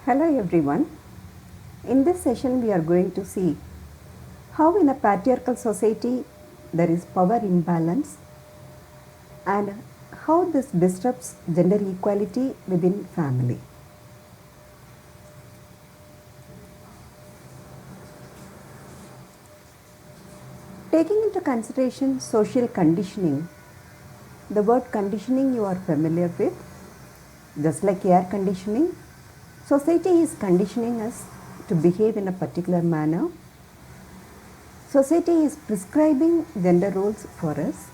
Hello everyone. In this session we are going to see how in a patriarchal society there is power imbalance and how this disrupts gender equality within family. Taking into consideration social conditioning, the word conditioning you are familiar with, just like air conditioning, society is conditioning us to behave in a particular manner. Society is prescribing gender roles for us,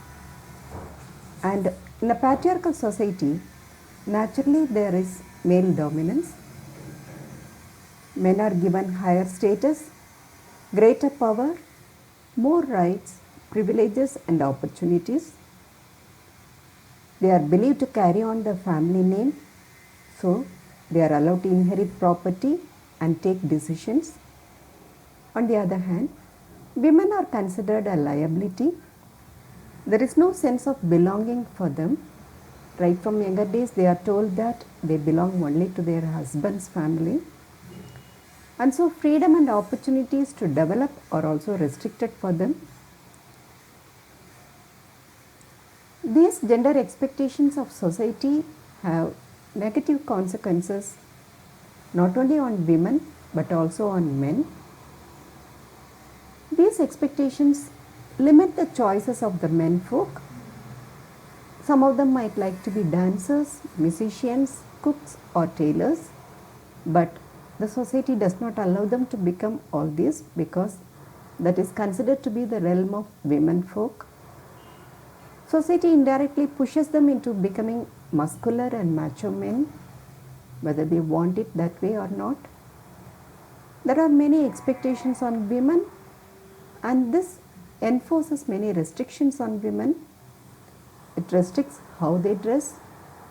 and in a patriarchal society, naturally there is male dominance. Men are given higher status, greater power, more rights, privileges, and opportunities. They are believed to carry on the family name, so they are allowed to inherit property and take decisions. On the other hand, women are considered a liability. There is no sense of belonging for them. Right from younger days, they are told that they belong only to their husband's family. And so freedom and opportunities to develop are also restricted for them. These gender expectations of society have negative consequences not only on women but also on men. These expectations limit the choices of the men folk. Some of them might like to be dancers, musicians, cooks, or tailors, but the society does not allow them to become all these because that is considered to be the realm of women folk. Society indirectly pushes them into becoming muscular and macho men, whether they want it that way or not. There are many expectations on women, and this enforces many restrictions on women. It restricts how they dress,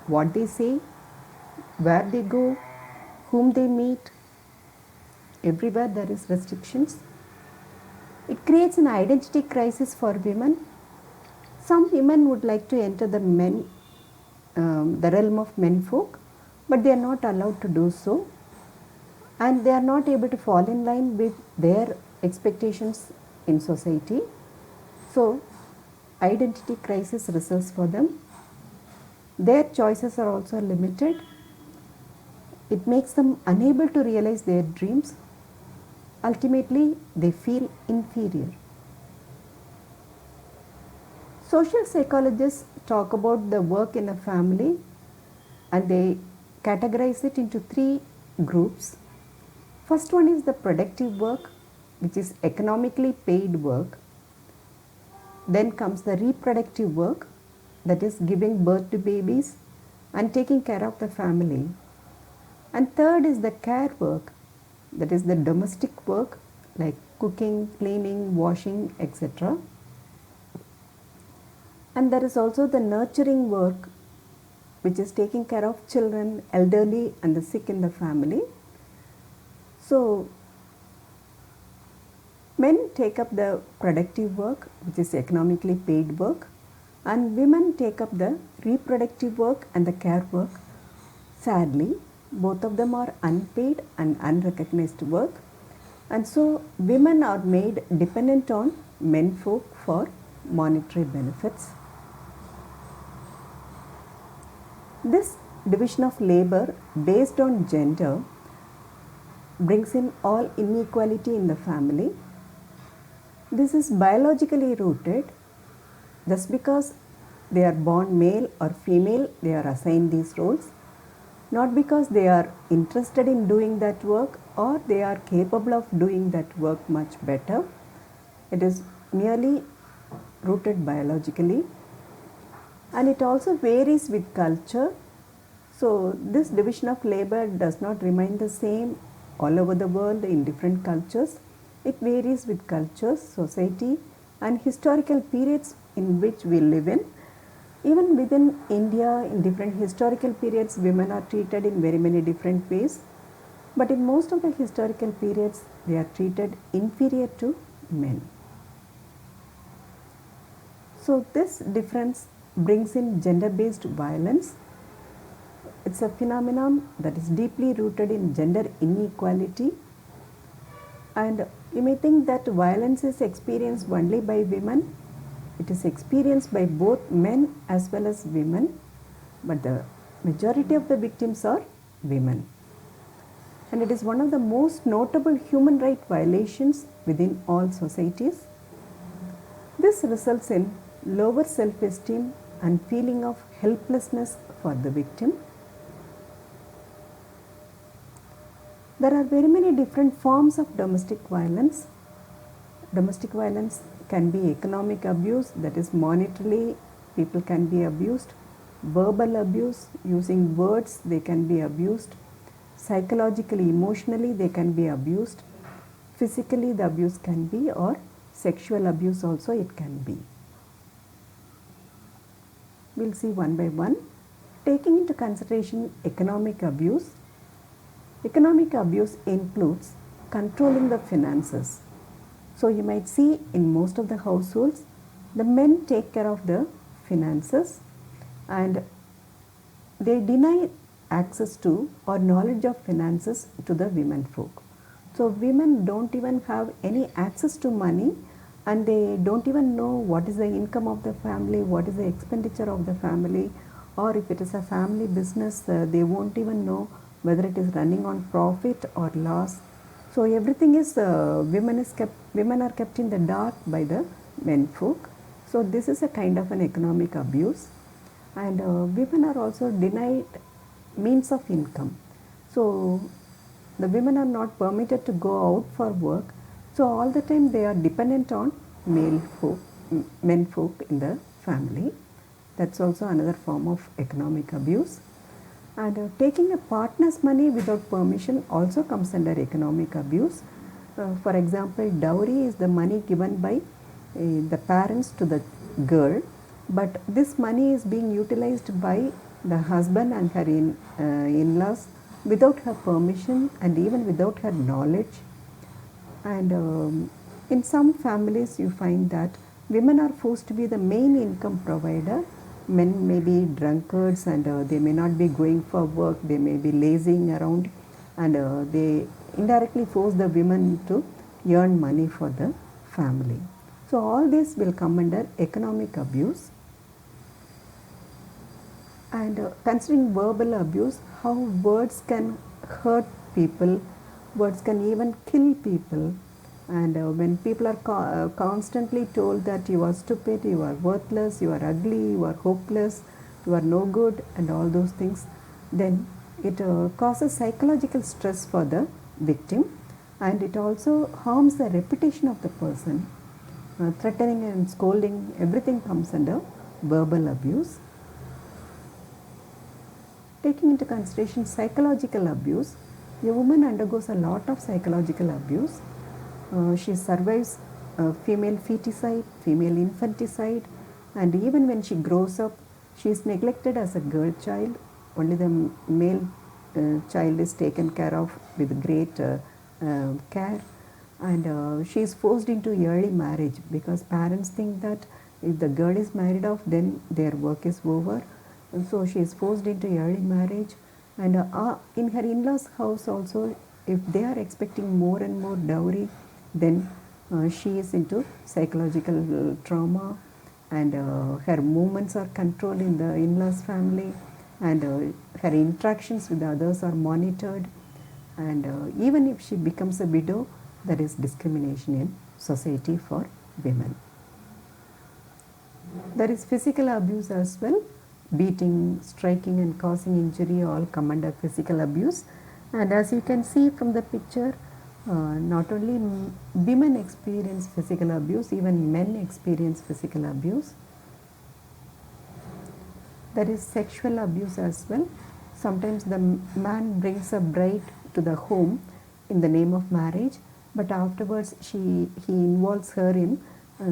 what they say, where they go, whom they meet. Everywhere there is restrictions. It creates an identity crisis for women. Some women would like to enter the realm of men folk, but they are not allowed to do so, and they are not able to fall in line with their expectations in society. So, identity crisis results for them. Their choices are also limited. It makes them unable to realize their dreams. Ultimately, they feel inferior. Social psychologists talk about the work in a family and they categorize it into three groups. First one is the productive work, which is economically paid work. Then comes the reproductive work, that is giving birth to babies and taking care of the family. And third is the care work, that is the domestic work like cooking, cleaning, washing, etc. And there is also the nurturing work, which is taking care of children, elderly, and the sick in the family. So, men take up the productive work, which is economically paid work, and women take up the reproductive work and the care work. Sadly, both of them are unpaid and unrecognized work, and so women are made dependent on men folk for monetary benefits. This division of labor based on gender brings in all inequality in the family. This is biologically rooted. Just because they are born male or female, they are assigned these roles, not because they are interested in doing that work or they are capable of doing that work much better. It is merely rooted biologically, and it also varies with culture. So this division of labor does not remain the same all over the world in different cultures. It varies with cultures, society, and historical periods in which we live in. Even within India, in different historical periods, women are treated in very many different ways. But in most of the historical periods, they are treated inferior to men. So this difference brings in gender-based violence. It's a phenomenon that is deeply rooted in gender inequality, and you may think that violence is experienced only by women. It is experienced by both men as well as women, but the majority of the victims are women. And it is one of the most notable human rights violations within all societies. This results in lower self-esteem and feeling of helplessness for the victim. There are very many different forms of domestic violence. Domestic violence can be economic abuse, that is monetarily people can be abused, verbal abuse, using words they can be abused, psychologically, emotionally they can be abused, physically the abuse can be, or sexual abuse also it can be. We'll see one by one. Taking into consideration economic abuse. Economic abuse includes controlling the finances. So you might see in most of the households, the men take care of the finances and they deny access to or knowledge of finances to the women folk. So women don't even have any access to money, and they don't even know what is the income of the family, what is the expenditure of the family, or if it is a family business, they won't even know whether it is running on profit or loss. So everything is women are kept in the dark by the men folk. So this is a kind of an economic abuse, and women are also denied means of income. So the women are not permitted to go out for work. So all the time they are dependent on men folk in the family. That's also another form of economic abuse. And taking a partner's money without permission also comes under economic abuse. For example, dowry is the money given by the parents to the girl, but this money is being utilized by the husband and her in-laws without her permission and even without her knowledge. And in some families you find that women are forced to be the main income provider. Men may be drunkards and they may not be going for work, they may be lazing around, and they indirectly force the women to earn money for the family. So all this will come under economic abuse. And considering verbal abuse, how words can hurt people, words can even kill people. And when people are constantly told that you are stupid, you are worthless, you are ugly, you are hopeless, you are no good, and all those things, then it causes psychological stress for the victim, and it also harms the reputation of the person. Threatening and scolding, everything comes under verbal abuse. Taking into consideration psychological abuse, a woman undergoes a lot of psychological abuse. She survives female feticide, female infanticide, and even when she grows up, she is neglected as a girl child. Only the male child is taken care of with great care, and she is forced into early marriage because parents think that if the girl is married off, then their work is over. And so she is forced into early marriage, and in her in-laws' house also, if they are expecting more and more dowry, then she is into psychological trauma, and her movements are controlled in the in-laws family, and her interactions with others are monitored, and even if she becomes a widow, there is discrimination in society for women. There is physical abuse as well. Beating, striking and causing injury all come under physical abuse. And as you can see from the picture, not only women experience physical abuse, even men experience physical abuse. There is sexual abuse as well. Sometimes the man brings a bride to the home in the name of marriage, but afterwards he involves her in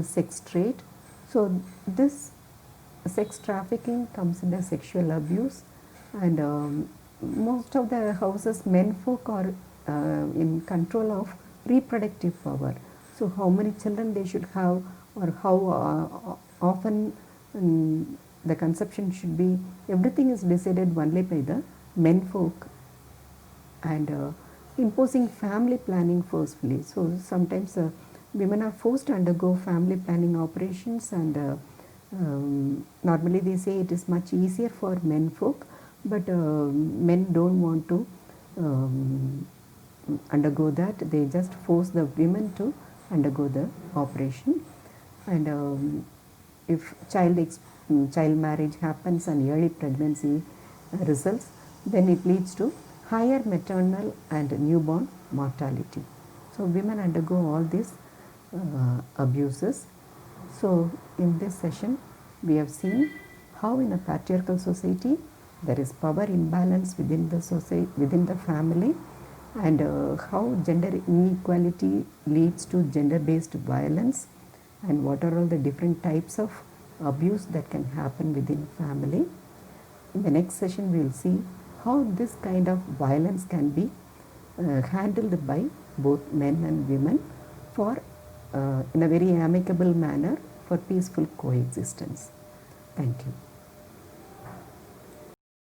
sex trade. So this sex trafficking comes under sexual abuse, and most of the houses men folk are in control of reproductive power. So how many children they should have, or how often the conception should be, everything is decided only by the menfolk and imposing family planning forcefully. So sometimes women are forced to undergo family planning operations, and normally they say it is much easier for menfolk, but men don't want to undergo that. They just force the women to undergo the operation, and if child marriage happens and early pregnancy results, then it leads to higher maternal and newborn mortality. So women undergo all these abuses. So in this session we have seen how in a patriarchal society there is power imbalance within the society, within the family, and how gender inequality leads to gender-based violence, and what are all the different types of abuse that can happen within family. In the next session we will see how this kind of violence can be handled by both men and women for in a very amicable manner for peaceful coexistence. Thank you.